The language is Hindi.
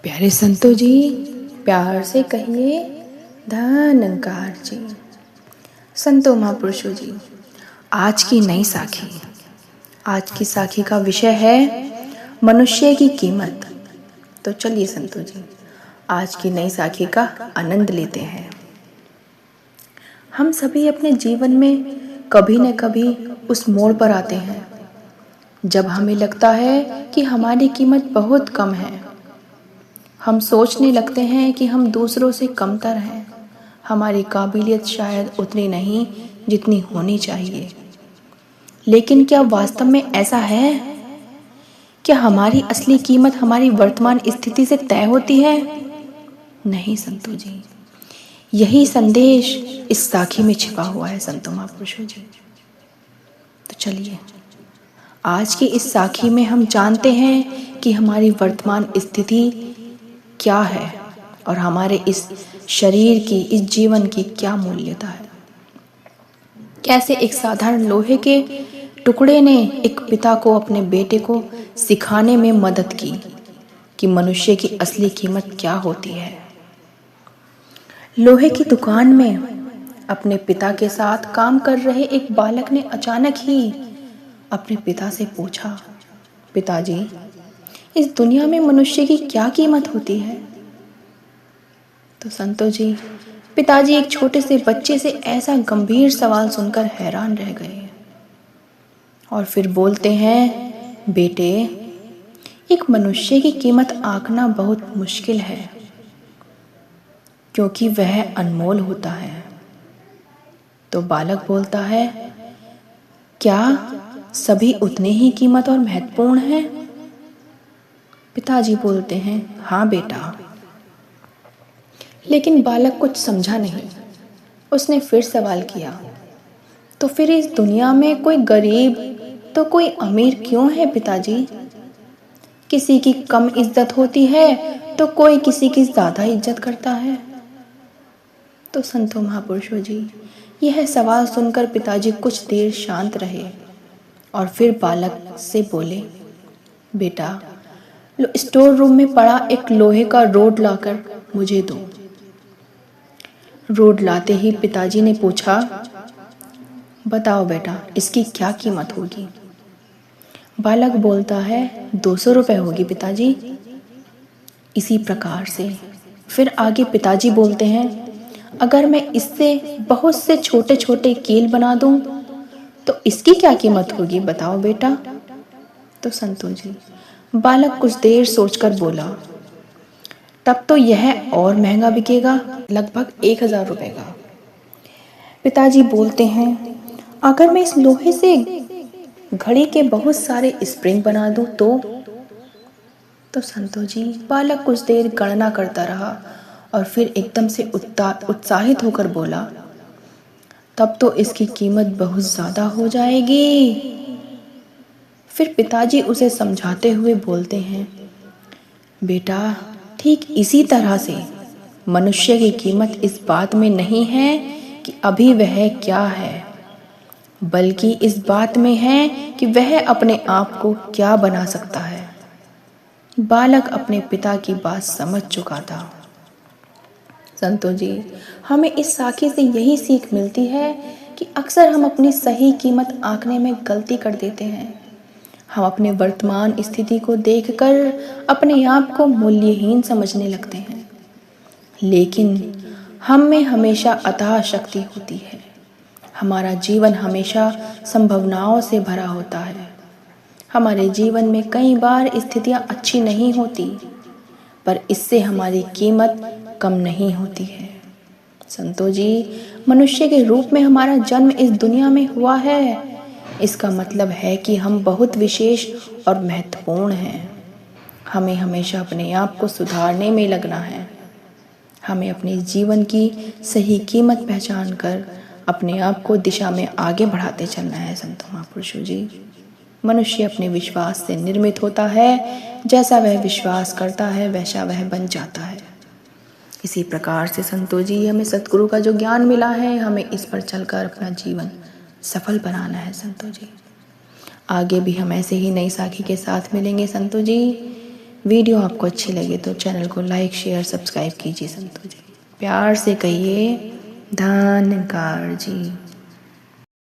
प्यारे संतो जी, प्यार से कहिए धन्यकार जी। संतो महापुरुषों जी, आज की नई साखी, आज की साखी का विषय है मनुष्य की कीमत। तो चलिए संतो जी, आज की नई साखी का आनंद लेते हैं। हम सभी अपने जीवन में कभी न कभी उस मोड़ पर आते हैं जब हमें लगता है कि हमारी कीमत बहुत कम है। हम सोचने लगते हैं कि हम दूसरों से कमतर हैं, हमारी काबिलियत शायद उतनी नहीं जितनी होनी चाहिए। लेकिन क्या वास्तव में ऐसा है? क्या हमारी असली कीमत हमारी वर्तमान स्थिति से तय होती है? नहीं संतो जी, यही संदेश इस साखी में छिपा हुआ है संतो महापुरुषों जी। तो चलिए, आज की इस साखी में हम जानते हैं कि हमारी वर्तमान स्थिति क्या है और हमारे इस शरीर की, इस जीवन की क्या मूल्यता है। कैसे एक साधारण लोहे के टुकड़े ने एक पिता को अपने बेटे को सिखाने में मदद की कि मनुष्य की असली कीमत क्या होती है। लोहे की दुकान में अपने पिता के साथ काम कर रहे एक बालक ने अचानक ही अपने पिता से पूछा, पिताजी, इस दुनिया में मनुष्य की क्या कीमत होती है? तो संतो जी, पिताजी एक छोटे से बच्चे से ऐसा गंभीर सवाल सुनकर हैरान रह गए और फिर बोलते हैं, बेटे, एक मनुष्य की कीमत आंकना बहुत मुश्किल है क्योंकि वह अनमोल होता है। तो बालक बोलता है, क्या सभी उतने ही कीमत और महत्वपूर्ण हैं? पिताजी बोलते हैं, हाँ बेटा। लेकिन बालक कुछ समझा नहीं। उसने फिर सवाल किया, तो फिर इस दुनिया में कोई गरीब तो कोई अमीर क्यों है पिताजी? किसी की कम इज्जत होती है तो कोई किसी की ज्यादा इज्जत करता है। तो संतो महापुरुषों जी, यह सवाल सुनकर पिताजी कुछ देर शांत रहे और फिर बालक से बोले, बेटा, स्टोर रूम में पड़ा एक लोहे का रोड लाकर मुझे दो। रोड लाते ही पिताजी ने पूछा, बताओ बेटा, इसकी क्या कीमत होगी? बालक बोलता है, 200 रुपए होगी पिताजी। इसी प्रकार से फिर आगे पिताजी बोलते हैं, अगर मैं इससे बहुत से छोटे छोटे कील बना दूं तो इसकी क्या कीमत होगी, बताओ बेटा। तो संतो जी, बालक कुछ देर सोचकर बोला, तब तो यह और महंगा बिकेगा, लगभग 1000 रुपए का। पिताजी बोलते हैं, अगर मैं इस लोहे से घड़ी के बहुत सारे स्प्रिंग बना दूं तो संतो जी, बालक कुछ देर गणना करता रहा और फिर एकदम से उत्साहित होकर बोला, तब तो इसकी कीमत बहुत ज्यादा हो जाएगी। फिर पिताजी उसे समझाते हुए बोलते हैं, बेटा, ठीक इसी तरह से मनुष्य की कीमत इस बात में नहीं है कि अभी वह क्या है, बल्कि इस बात में है कि वह अपने आप को क्या बना सकता है। बालक अपने पिता की बात समझ चुका था। संतो जी, हमें इस साखी से यही सीख मिलती है कि अक्सर हम अपनी सही कीमत आंकने में गलती कर देते हैं। हम अपने वर्तमान स्थिति को देखकर अपने आप को मूल्यहीन समझने लगते हैं, लेकिन हम में हमेशा अथाह शक्ति होती है। हमारा जीवन हमेशा संभावनाओं से भरा होता है। हमारे जीवन में कई बार स्थितियां अच्छी नहीं होती, पर इससे हमारी कीमत कम नहीं होती है। संतो जी, मनुष्य के रूप में हमारा जन्म इस दुनिया में हुआ है। इसका मतलब है कि हम बहुत विशेष और महत्वपूर्ण हैं। हमें हमेशा अपने आप को सुधारने में लगना है। हमें अपने जीवन की सही कीमत पहचान कर अपने आप को दिशा में आगे बढ़ाते चलना है। संतो महापुरुषों जी, मनुष्य अपने विश्वास से निर्मित होता है। जैसा वह विश्वास करता है वैसा वह बन जाता है। इसी प्रकार से संतो जी, हमें सतगुरु का जो ज्ञान मिला है, हमें इस पर चलकर अपना जीवन सफल बनाना है। संतो जी, आगे भी हम ऐसे ही नई साखी के साथ मिलेंगे। संतो जी, वीडियो आपको अच्छी लगे तो चैनल को लाइक शेयर सब्सक्राइब कीजिए संतोष जी। प्यार से कहिए धन्यकार जी।